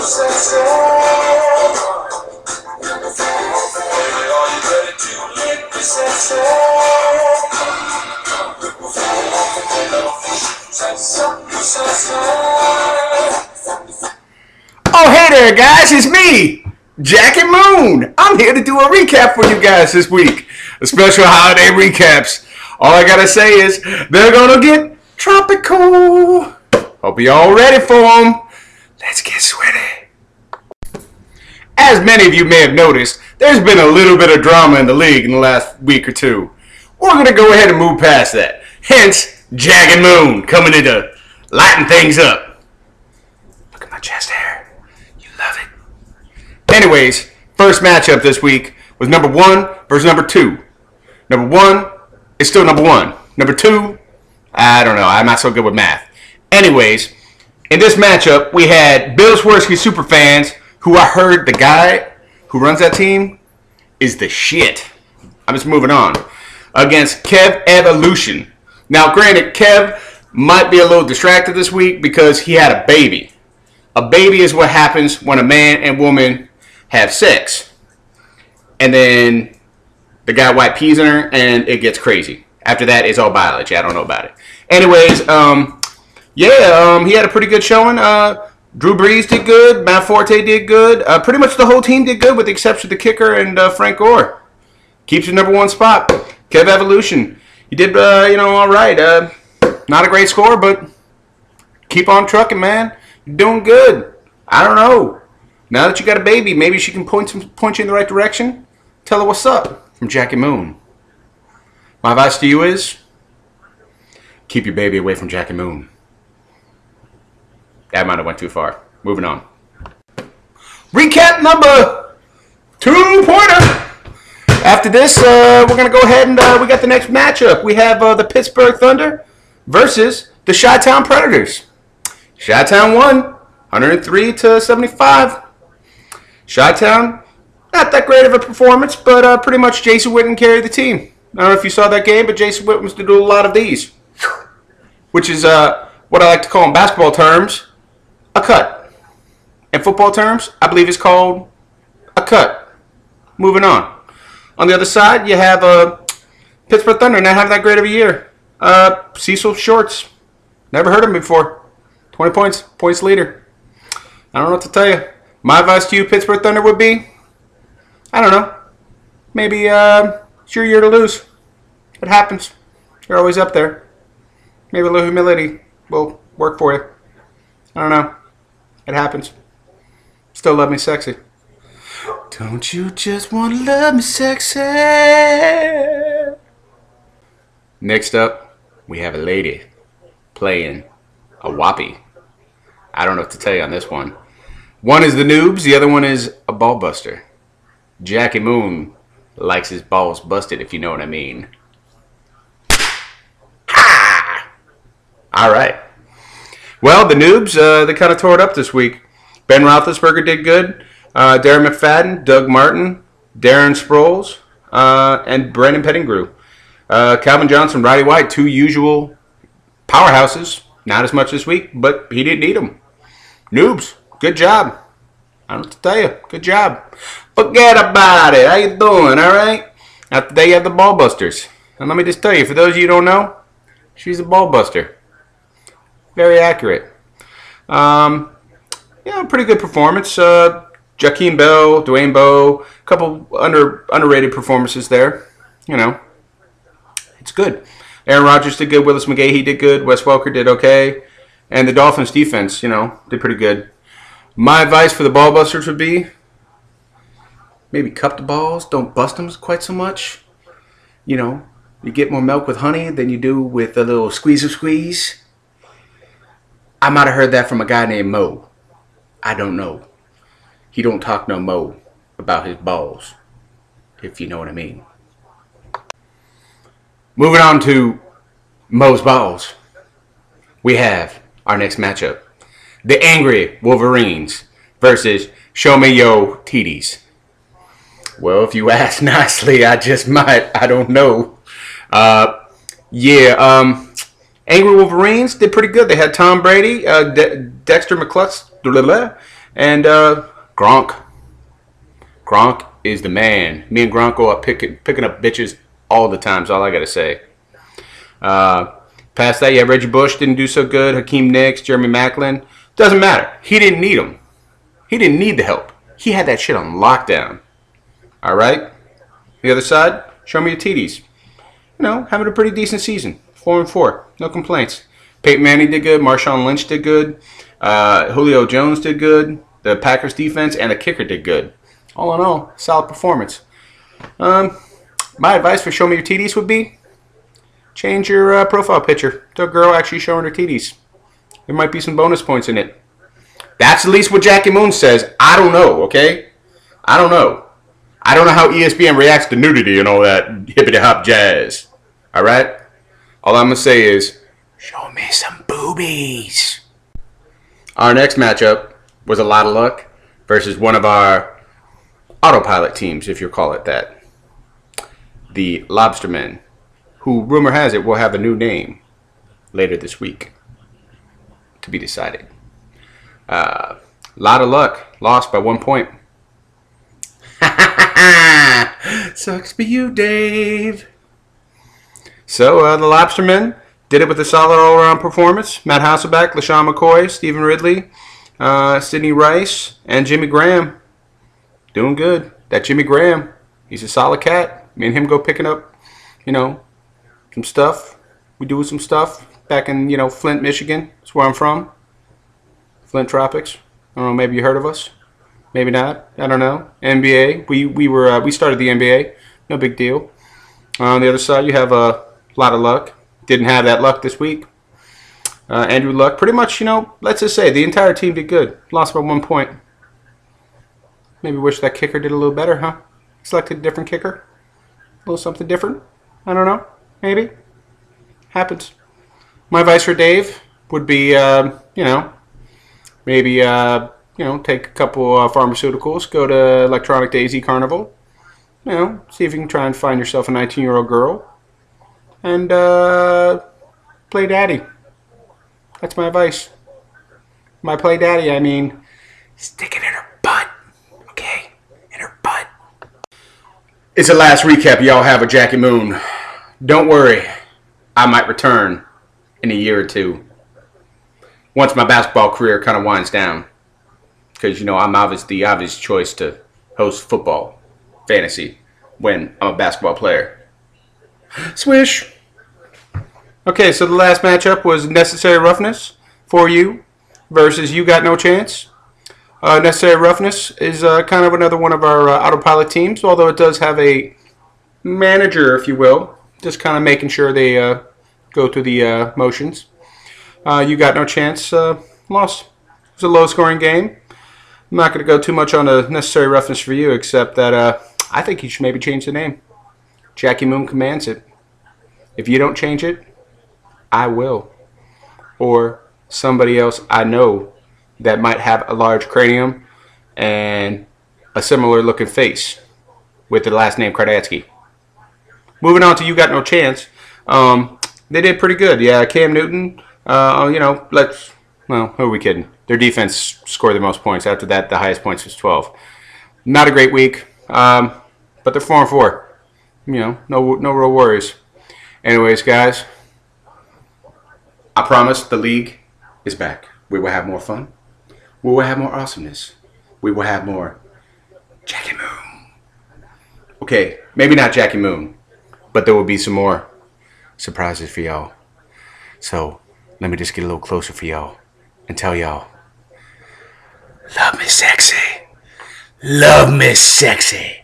Oh, hey there, guys. It's me, Jackie Moon. I'm here to do a recap for you guys this week. A special holiday recaps. All I gotta say is they're gonna get tropical. Hope you're all ready for them. Let's get sweaty. As many of you may have noticed, there's been a little bit of drama in the league in the last week or two. We're gonna go ahead and move past that. Hence, Jackie Moon coming in to lighten things up. Look at my chest hair. You love it. Anyways, first matchup this week was number 1 versus number 2. Number 1 is still number 1. Number 2, I don't know. I'm not so good with math. Anyways, in this matchup, we had Bill Swirsky superfans, who I heard the guy who runs that team is the shit. I'm just moving on. Against Kev Evolution. Now, granted, Kev might be a little distracted this week because he had a baby. A baby is what happens when a man and woman have sex. And then the guy white peas in her and it gets crazy. After that, it's all biology. I don't know about it. Anyways, he had a pretty good showing. Drew Brees did good. Matt Forte did good. Pretty much the whole team did good with the exception of the kicker and Frank Gore. Keeps his number 1 spot. Kev Evolution. He did, all right. Not a great score, but keep on trucking, man. You're doing good. I don't know. Now that you got a baby, maybe she can point you in the right direction. Tell her what's up from Jackie Moon. My advice to you is keep your baby away from Jackie Moon. That might have went too far. Moving on. Recap number 2-pointer. After this, we're going to go ahead and we got the next matchup. We have the Pittsburgh Thunder versus the Chi-Town Predators. Chi-Town won 103-75. Chi-Town, not that great of a performance, but pretty much Jason Witten carried the team. I don't know if you saw that game, but Jason Witten was to do a lot of these, which is what I like to call in basketball terms a cut. In football terms, I believe it's called a cut. Moving on. On the other side, you have Pittsburgh Thunder not having that great of a year. Cecil Shorts. Never heard of him before. 20 points leader. I don't know what to tell you. My advice to you, Pittsburgh Thunder, would be, I don't know, maybe it's your year to lose. It happens. You're always up there. Maybe a little humility will work for you. I don't know. It happens. Still love me sexy. Don't you just want to love me sexy? Next up, we have a lady playing a whoppy. I don't know what to tell you on this one. One is the Noobs, the other one is a ball buster. Jackie Moon likes his balls busted, if you know what I mean. Ha! Alright. Well, the Noobs, they kind of tore it up this week. Ben Roethlisberger did good. Darren McFadden, Doug Martin, Darren Sproles, and Brandon Pettigrew. Calvin Johnson, Roddy White, 2 usual powerhouses. Not as much this week, but he didn't need them. Noobs, good job. I don't know what to tell you. Good job. Forget about it. How you doing, all right? After that, you have the ball busters. And let me just tell you, for those of you who don't know, she's a ball buster. Very accurate. Pretty good performance. Jakeem Bell, Dwayne Bowe, a couple underrated performances there. You know, it's good. Aaron Rodgers did good. Willis McGahee did good. Wes Welker did okay. And the Dolphins defense, did pretty good. My advice for the ball busters would be maybe cup the balls. Don't bust them quite so much. You get more milk with honey than you do with a little squeeze. I might have heard that from a guy named Mo. I don't know. He don't talk no mo about his balls, if you know what I mean. Moving on to Mo's balls. We have our next matchup. The Angry Wolverines versus Show Me Yo TDs. Well, if you ask nicely, I just might. I don't know. Angry Wolverines did pretty good. They had Tom Brady, Dexter McCluster, And Gronk. Gronk is the man. Me and Gronk go up picking up bitches all the time. Is all I got to say. Past that, yeah, Reggie Bush didn't do so good. Hakeem Nicks, Jeremy Maclin. Doesn't matter. He didn't need them. He didn't need the help. He had that shit on lockdown. All right? The other side, show me your TDs. You know, having a pretty decent season. 4-4. No complaints. Peyton Manning did good. Marshawn Lynch did good. Julio Jones did good. The Packers defense and the kicker did good. All in all, solid performance. My advice for show me your TDs would be change your profile picture to a girl actually showing her TDs. There might be some bonus points in it. That's at least what Jackie Moon says. I don't know, okay? I don't know. I don't know how ESPN reacts to nudity and all that hippity-hop jazz. All right? All I'm going to say is, show me some boobies. Our next matchup was a lot of luck versus one of our autopilot teams, if you call it that. The Lobstermen, who, rumor has it, will have a new name later this week. To be decided. Lot of luck. Lost by 1 point. Sucks for you, Dave. So, the Lobstermen did it with a solid all-around performance. Matt Hasselbeck, LaShawn McCoy, Stephen Ridley, Sidney Rice, and Jimmy Graham. Doing good. That Jimmy Graham, he's a solid cat. Me and him go picking up, you know, some stuff. We do some stuff back in, you know, Flint, Michigan. That's where I'm from. Flint Tropics. I don't know, maybe you heard of us. Maybe not. I don't know. NBA. We started the NBA. No big deal. On the other side, you have a lot of luck. Didn't have that luck this week. Andrew Luck, pretty much, you know, let's just say the entire team did good. Lost by 1 point. Maybe wish that kicker did a little better, huh? Selected a different kicker. A little something different. I don't know. Maybe. Happens. My advice for Dave would be, you know, maybe, you know, take a couple pharmaceuticals, go to Electronic Daisy Carnival, you know, see if you can try and find yourself a 19-year-old girl, and play daddy. That's my advice. By play daddy, I mean stick it in her butt, okay? In her butt. It's the last recap y'all have with Jackie Moon. Don't worry, I might return in a year or two. Once my basketball career kind of winds down. Because, you know, I'm the obvious choice to host football fantasy when I'm a basketball player. Swish! Okay, so the last matchup was Necessary Roughness for you versus You Got No Chance. Necessary Roughness is kind of another one of our autopilot teams, although it does have a manager, if you will, just kind of making sure they go through the motions. You Got No Chance lost. It was a low-scoring game. I'm not going to go too much on the Necessary Roughness for you, except that I think you should maybe change the name. Jackie Moon commands it. If you don't change it, I will. Or somebody else I know that might have a large cranium and a similar-looking face with the last name Kardatsky. Moving on to You Got No Chance. They did pretty good. Yeah, Cam Newton, you know, well, who are we kidding? Their defense scored the most points. After that, the highest points was 12. Not a great week, but they're 4-4. You know, no real worries. Anyways, guys, I promise the league is back. We will have more fun. We will have more awesomeness. We will have more Jackie Moon. Okay, maybe not Jackie Moon, but there will be some more surprises for y'all. So let me just get a little closer for y'all and tell y'all, love me sexy. Love me sexy.